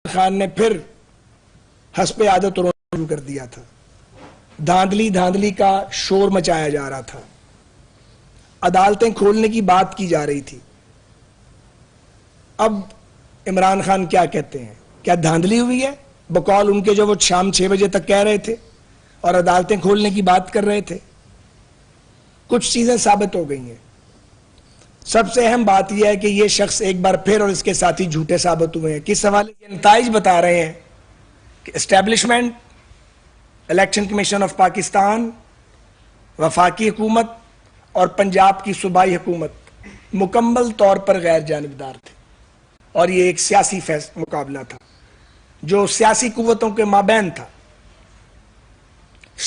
خان نے پھر حسب عادت رونا شروع کر دیا تھا. دھاندلی دھاندلی کا شور مچایا جا رہا تھا. عدالتیں کھولنے کی بات کی جا رہی تھی. اب عمران خان کیا کہتے ہیں؟ کیا دھاندلی ہوئی ہے؟ بقول ان کے جو وہ شام 6 بجے تک کہہ رہے تھے اور عدالتیں کھولنے کی بات کر رہے تھے. کچھ چیزیں ثابت ہو گئی ہیں. سب سے اہم بات یہ ہے کہ یہ شخص ایک بار پھر اور اس کے ساتھی جھوٹے ثابت ہوئے ہیں. کس حوالے کے نتائج بتا رہے ہیں کہ establishment, election commission of Pakistan, وفاقی حکومت اور پنجاب کی صوبائی حکومت مکمل طور پر غیر جانبدار تھے، اور یہ ایک سیاسی مقابلہ تھا جو سیاسی قوتوں کے مابین تھا.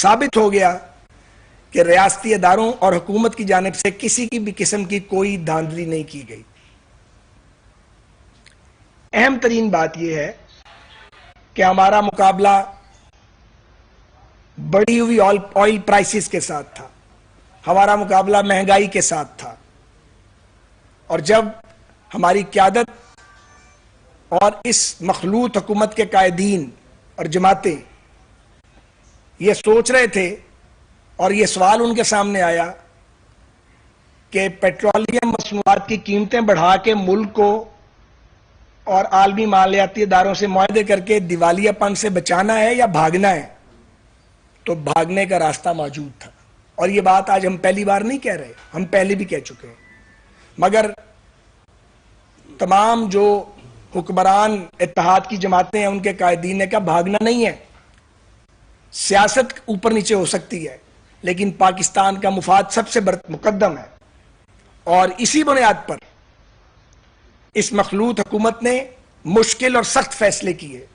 ثابت ہو گیا کہ ریاستی اداروں اور حکومت کی جانب سے کسی کی بھی قسم کی کوئی دھاندلی نہیں کی گئی. اہم ترین بات یہ ہے کہ ہمارا مقابلہ بڑھی ہوئی آئل پرائسز کے ساتھ تھا. ہمارا مقابلہ مہنگائی کے ساتھ تھا. اور جب ہماری قیادت اور اس مخلوط حکومت کے قائدین اور جماعتیں یہ سوچ رہے تھے اور یہ سوال ان کے سامنے آیا کہ پیٹرولیم مصنوعات کی قیمتیں بڑھا کے ملک کو اور عالمی مالیاتی اداروں سے معاہدے کر کے دیوالیہ پن سے بچانا ہے یا بھاگنا ہے، تو بھاگنے کا راستہ موجود تھا. اور یہ بات آج ہم پہلی بار نہیں کہہ رہے، ہم پہلے بھی کہہ چکے ہیں. مگر تمام جو حکمران اتحاد کی جماعتیں ہیں ان کے قائدین نے کہا بھاگنا نہیں ہے. سیاست اوپر نیچے ہو سکتی ہے لیکن پاکستان کا مفاد سب سے مقدم ہے. اور اسی بنیاد پر اس مخلوط حکومت نے مشکل اور سخت فیصلے کیے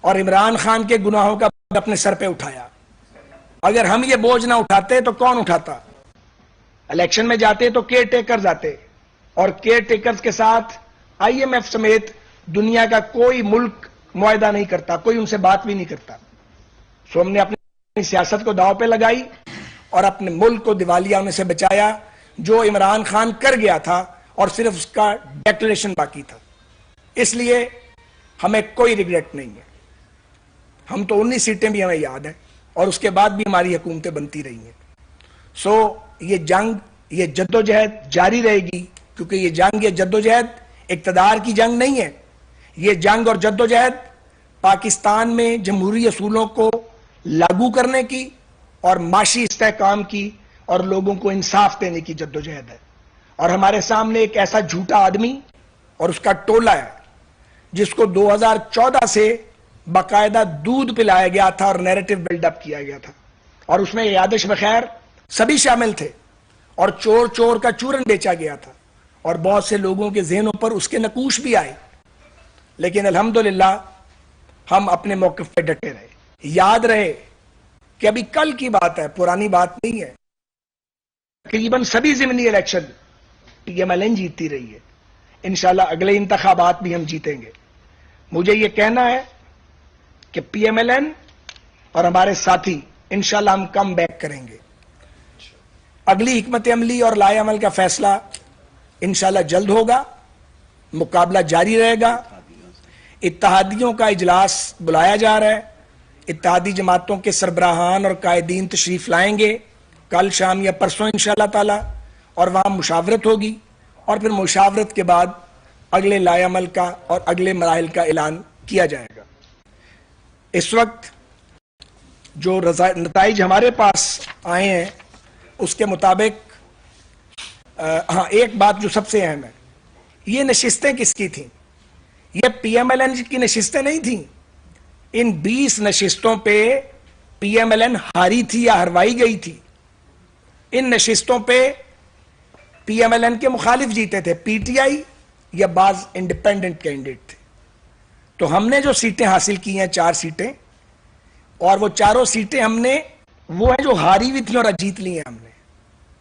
اور عمران خان کے گناہوں کا بوجھ اپنے سر پہ اٹھایا. اگر ہم یہ بوجھ نہ اٹھاتے تو کون اٹھاتا؟ الیکشن میں جاتے تو کیئر ٹیکرز آتے، اور کیئر ٹیکرز کے ساتھ آئی ایم ایف سمیت دنیا کا کوئی ملک معاہدہ نہیں کرتا، کوئی ان سے بات بھی نہیں کرتا. سو ہم نے اپنی سیاست کو داؤ پہ لگائی اور اپنے ملک کو دیوالیہ ہونے سے بچایا، جو عمران خان کر گیا تھا اور صرف اس کا ڈیکلریشن باقی تھا. اس لیے ہمیں کوئی ریگریٹ نہیں ہے. ہم تو 19 سیٹیں بھی ہمیں یاد ہیں اور اس کے بعد بھی ہماری حکومتیں بنتی رہی ہیں. سو یہ جنگ، یہ جدوجہد جاری رہے گی، کیونکہ یہ جنگ، یہ جدوجہد اقتدار کی جنگ نہیں ہے. یہ جنگ اور جدوجہد پاکستان میں جمہوری اصولوں کو لاگو کرنے کی اور معاشی استحکام کی اور لوگوں کو انصاف دینے کی جدوجہد ہے. اور ہمارے سامنے ایک ایسا جھوٹا آدمی اور اس کا ٹولہ ہے جس کو 2014 سے باقاعدہ دودھ پلایا گیا تھا اور نیریٹو بلڈ اپ کیا گیا تھا، اور اس میں یادش بخیر سبھی شامل تھے، اور چور چور کا چورن بیچا گیا تھا، اور بہت سے لوگوں کے ذہنوں پر اس کے نقوش بھی آئے. لیکن الحمدللہ ہم اپنے موقف پہ ڈٹے رہے. یاد رہے کہ ابھی کل کی بات ہے، پرانی بات نہیں ہے. تقریباً سبھی ضمنی election P M L N جیتتی رہی ہے. انشاءاللہ اگلے انتخابات بھی ہم جیتیں گے. مجھے یہ کہنا ہے کہ پی ایم ایل این اور ہمارے ساتھی انشاءاللہ ہم کم بیک کریں گے. اگلی حکمت عملی اور لائے عمل کا فیصلہ انشاءاللہ جلد ہوگا. مقابلہ جاری رہے گا. اتحادیوں کا اجلاس بلایا جا رہا ہے. اتحادی جماعتوں کے سربراہان اور قائدین تشریف لائیں گے کل شام یا پرسوں انشاءاللہ تعالی، اور وہاں مشاورت ہوگی، اور پھر مشاورت کے بعد اگلے لائے عمل کا اور اگلے مراحل کا اعلان کیا جائے گا. اس وقت جو نتائج ہمارے پاس آئے ہیں اس کے مطابق ہاں ایک بات جو سب سے اہم ہے، یہ نشستیں کس کی تھیں؟ یہ پی ایم ایل این کی نشستیں نہیں تھیں. ان 20 نشستوں پہ پی ایم ایل این ہاری تھی یا ہروائی گئی تھی. ان نشستوں پہ پی ایم ایل این کے مخالف جیتے تھے، پی ٹی آئی یا بعض انڈیپینڈنٹ کینڈیڈیٹ تھے. تو ہم نے جو سیٹیں حاصل کی ہیں 4 سیٹیں، اور وہ چاروں سیٹیں ہم نے وہ ہیں جو ہاری ہوئی تھیں اور جیت لی ہیں ہم نے.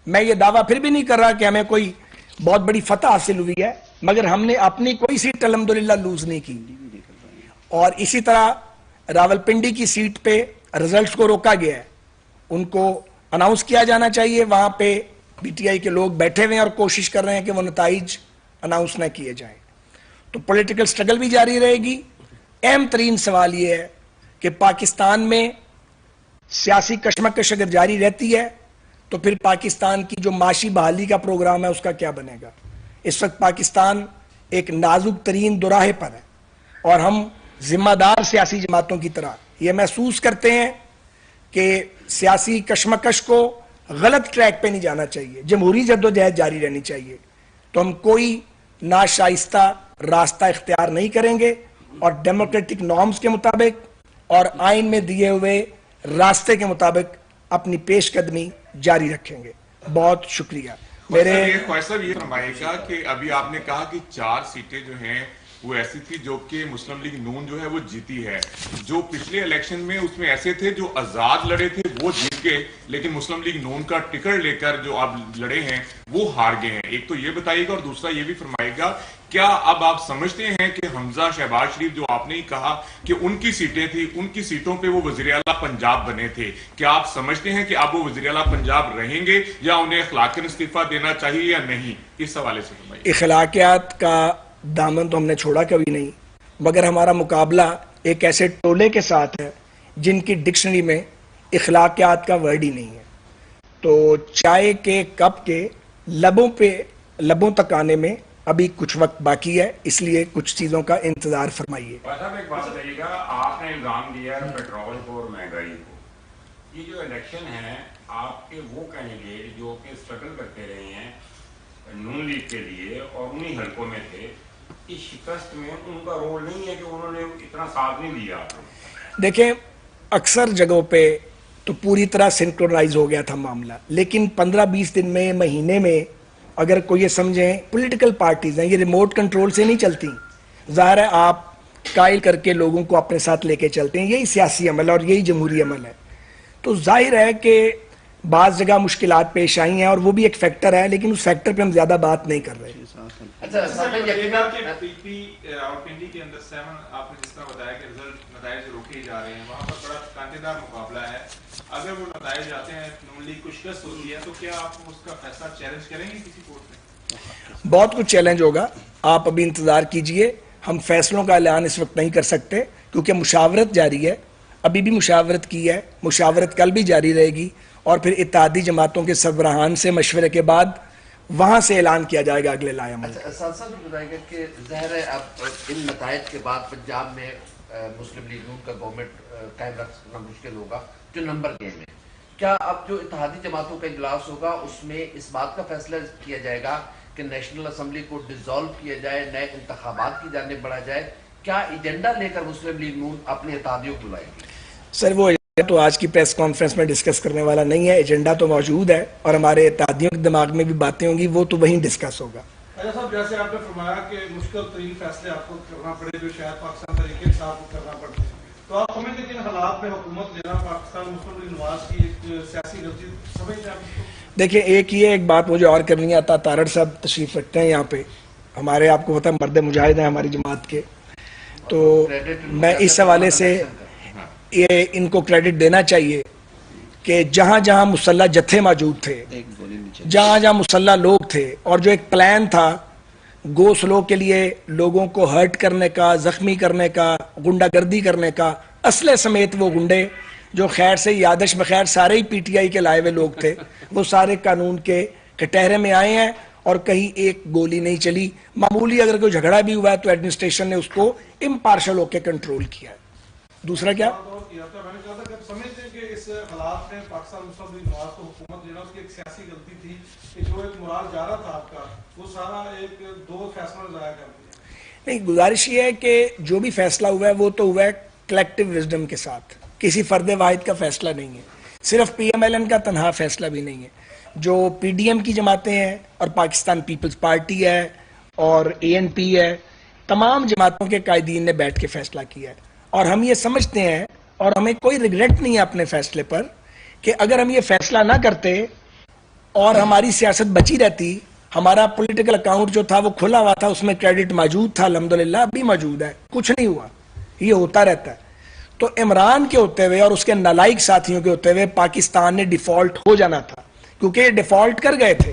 میں یہ دعویٰ پھر بھی نہیں کر رہا کہ ہمیں کوئی بہت بڑی فتح حاصل ہوئی ہے، مگر ہم نے اپنی کوئی سیٹ الحمدللہ لوز نہیں کی. اور اسی طرح راولپنڈی کی سیٹ پہ رزلٹس کو روکا گیا ہے، ان کو اناؤنس کیا جانا چاہیے. وہاں پہ پی ٹی آئی کے لوگ بیٹھے ہوئے ہیں اور کوشش کر رہے ہیں کہ وہ نتائج اناؤنس نہ کیے جائیں. تو پولیٹیکل سٹرگل بھی جاری رہے گی. اہم ترین سوال یہ ہے کہ پاکستان میں سیاسی کشمکش اگر جاری رہتی ہے تو پھر پاکستان کی جو معاشی بحالی کا پروگرام ہے اس کا کیا بنے گا. اس وقت پاکستان ایک نازک ترین دوراہے پر ہے اور ہم ذمہ دار سیاسی جماعتوں کی طرح یہ محسوس کرتے ہیں کہ سیاسی کشمکش کو غلط ٹریک پہ نہیں جانا چاہیے, جمہوری جدوجہد جاری رہنی چاہیے. تو ہم کوئی ناشائستہ راستہ اختیار نہیں کریں گے اور ڈیموکریٹک نارمز کے مطابق اور آئین میں دیے ہوئے راستے کے مطابق اپنی پیش قدمی جاری رکھیں گے. بہت شکریہ. میرے خواہش صاحب یہ فرمائے گا کہ ابھی آپ نے کہا کہ 4 سیٹیں جو ہیں وہ ایسی تھی جو کہ مسلم لیگ نون جو ہے وہ جیتی ہے. جو پچھلے الیکشن میں اس میں ایسے تھے جو آزاد لڑے تھے وہ جیت گئے, لیکن مسلم لیگ نون کا ٹکٹ لے کر جو آپ لڑے ہیں وہ ہار گئے ہیں. ایک تو یہ بتائیے گا اور دوسرا یہ بھی فرمائے گا کیا اب آپ سمجھتے ہیں کہ حمزہ شہباز شریف جو آپ نے ہی کہا کہ ان کی سیٹیں تھی, ان کی سیٹوں پہ وہ وزیر اعلیٰ پنجاب بنے تھے, کیا آپ سمجھتے ہیں کہ اب وہ وزیر اعلیٰ پنجاب رہیں گے یا انہیں اخلاقاً استعفیٰ دینا چاہیے یا نہیں؟ اس حوالے سے فرمائیے. اخلاقیات کا دامن تو ہم نے چھوڑا کبھی نہیں, مگر ہمارا مقابلہ ایک ایسے ٹولے کے ساتھ ہے جن کی ڈکشنری میں اخلاقیات کا ورڈ ہی نہیں ہے. تو چائے کے کپ کے لبوں تک آنے میں ابھی کچھ وقت باقی ہے, اس لیے کچھ چیزوں کا انتظار فرمائیے. صاحب ایک بات بتائیے گا, آپ نے الزام دیا ہے پیٹرول کو اور مہنگائی کو. یہ جو الیکشن ہے آپ کے وہ کینڈیڈیٹ جو کہ اسٹرگل کرتے رہے ہیں نون لیگ کے لیے اور انہی حلقوں میں تھے, اس شکست میں ان کا رول نہیں ہے کہ انہوں نے اتنا ساتھ نہیں دیا. دیکھیں اکثر جگہوں پہ تو پوری طرح سنکرونائز ہو گیا تھا معاملہ, لیکن 15-20 دن میں, مہینے میں اگر کوئی یہ سمجھیں پولیٹیکل پارٹیز ہیں یہ ریموٹ کنٹرول سے نہیں چلتی. ظاہر ہے آپ قائل کر کے لوگوں کو اپنے ساتھ لے کے چلتے ہیں, یہی سیاسی عمل ہے اور یہی جمہوری عمل ہے. تو ظاہر ہے کہ بعض جگہ مشکلات پیش آئی ہیں اور وہ بھی ایک فیکٹر ہے, لیکن اس فیکٹر پہ ہم زیادہ بات نہیں کر رہے. اچھا پی پی راولپنڈی کے اندر 7 آپ نے جس طرح بتایا کہ نتائج روکے جا رہے ہیں, وہاں پر بڑا کانٹے دار مقابلہ ہے. اگر وہ نتائج آتے ہیں نون لیگ کو شکست ہوتی ہے تو کیا آپ اس کا فیصلہ چیلنج کریں گے کسی کورٹ میں؟ بہت کچھ چیلنج ہوگا, آپ ابھی انتظار کیجئے. ہم فیصلوں کا اعلان اس وقت نہیں کر سکتے کیونکہ مشاورت جاری ہے, ابھی بھی مشاورت کی ہے, مشاورت کل بھی جاری رہے گی اور پھر اتحادی جماعتوں کے سربراہان سے مشورے کے بعد وہاں سے اعلان کیا جائے گا اگلے لائحہ عمل. صاحب بتائیے گا کہ ظاہر ہے اب ان نتائج کے بعد پنجاب میں مسلم لیگ نون کا گورنمنٹ قائم رکھنا مشکل ہوگا جو نمبر گیم ہے. کیا اب جو اتحادی جماعتوں کا اجلاس ہوگا اس میں اس بات کا فیصلہ کیا جائے گا کہ نیشنل اسمبلی کو ڈیزالو کیا جائے, نئے انتخابات کی جانب بڑھا جائے؟ کیا ایجنڈا لے کر مسلم لیگ نون اپنے اتحادیوں کو بلائے گی؟ سر وہ تو آج کی پریس کانفرنس میں ڈسکس کرنے والا نہیں ہے. ایجنڈا تو موجود ہے اور ہمارے اتحادیوں کے دماغ میں بھی باتیں ہوں گی, وہ تو وہیں ڈسکس ہوگا. صاحب جیسے آپ نے فرمایا کہ مشکل ترین فیصلے آپ کو کرنا پڑے جو شاید پاکستان طریقے کے ساتھ کرنا پڑتے ہیں, تو آپ سمجھتے ہیں کہ حالات میں حکومت لینا پاکستان مسلم لیگ نواز کی ایک سیاسی غلطی سمجھتے ہیں آپ اس کو؟ دیکھیں ایک بات مجھے اور کرنی آتا, تارڑ صاحب تشریف رکھتے ہیں یہاں پہ, ہمارے آپ کو پتہ مرد مجاہد ہیں ہماری جماعت کے, تو میں اس حوالے سے یہ ان کو کریڈٹ دینا چاہیے کہ جہاں جہاں مسلح جتھے موجود تھے, جہاں جہاں مسلح لوگ تھے, اور جو ایک پلان تھا گو سلو کے لیے لوگوں کو ہرٹ کرنے کا, زخمی کرنے کا, گنڈا گردی کرنے کا, اسلحے سمیت وہ گنڈے جو خیر سے یادش بخیر سارے ہی پی ٹی آئی کے لائے ہوئے لوگ تھے, وہ سارے قانون کے کٹہرے میں آئے ہیں اور کہیں ایک گولی نہیں چلی. معمولی اگر کوئی جھگڑا بھی ہوا ہے تو ایڈمنسٹریشن نے اس کو امپارشل ہو کے کنٹرول کیا ہے. دوسرا کیا سمجھتے ہیں کہ اس حالات میں پاکستان مسلم لیگ نواز کو حکومت لینا اس کی ایک سیاسی غلطی تھی کہ جو ایک مرال جا رہا تھا آپ کا وہ سارا ایک 2 فیصلوں ضائع کر دیا؟ نہیں, گزارش یہ ہے کہ جو بھی فیصلہ ہوا ہے وہ تو ہوا ہے کلیکٹیو وزڈم کے ساتھ, کسی فرد واحد کا فیصلہ نہیں ہے, صرف پی ایم ایل این کا تنہا فیصلہ بھی نہیں ہے. جو پی ڈی ایم کی جماعتیں ہیں اور پاکستان پیپلز پارٹی ہے اور اے این پی ہے, تمام جماعتوں کے قائدین نے بیٹھ کے فیصلہ کیا ہے. اور ہم یہ سمجھتے ہیں اور ہمیں کوئی ریگریٹ نہیں ہے اپنے فیصلے پر کہ اگر ہم یہ فیصلہ نہ کرتے اور ہماری سیاست بچی رہتی, ہمارا پولیٹیکل اکاؤنٹ جو تھا وہ کھلا ہوا تھا, اس میں کریڈٹ موجود تھا, الحمدللہ اب بھی موجود ہے, کچھ نہیں ہوا, یہ ہوتا رہتا ہے. تو عمران کے ہوتے ہوئے اور اس کے نالائق ساتھیوں کے ہوتے ہوئے پاکستان نے ڈیفالٹ ہو جانا تھا, کیونکہ یہ ڈیفالٹ کر گئے تھے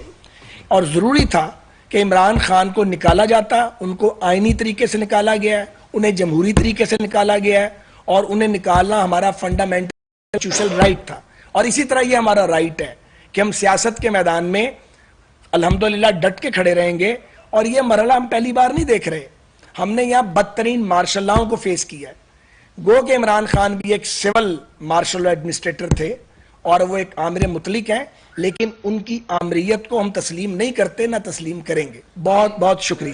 اور ضروری تھا کہ عمران خان کو نکالا جاتا. ان کو آئینی طریقے سے نکالا گیا ہے, انہیں جمہوری طریقے سے نکالا گیا ہے اور انہیں نکالنا ہمارا فنڈامنٹل کانسٹیٹیوشنل رائٹ تھا، اور اسی طرح یہ ہمارا رائٹ ہے کہ ہم سیاست کے میدان میں الحمدللہ ڈٹ کے کھڑے رہیں گے. اور یہ مرحلہ ہم پہلی بار نہیں دیکھ رہے، ہم نے یہاں بدترین مارشل لاؤں کو فیس کیا ہے. گو کہ عمران خان بھی ایک سول مارشل لا ایڈمنسٹریٹر تھے اور وہ ایک آمر مطلق ہیں، لیکن ان کی آمریت کو ہم تسلیم نہیں کرتے، نہ تسلیم کریں گے. بہت بہت شکریہ.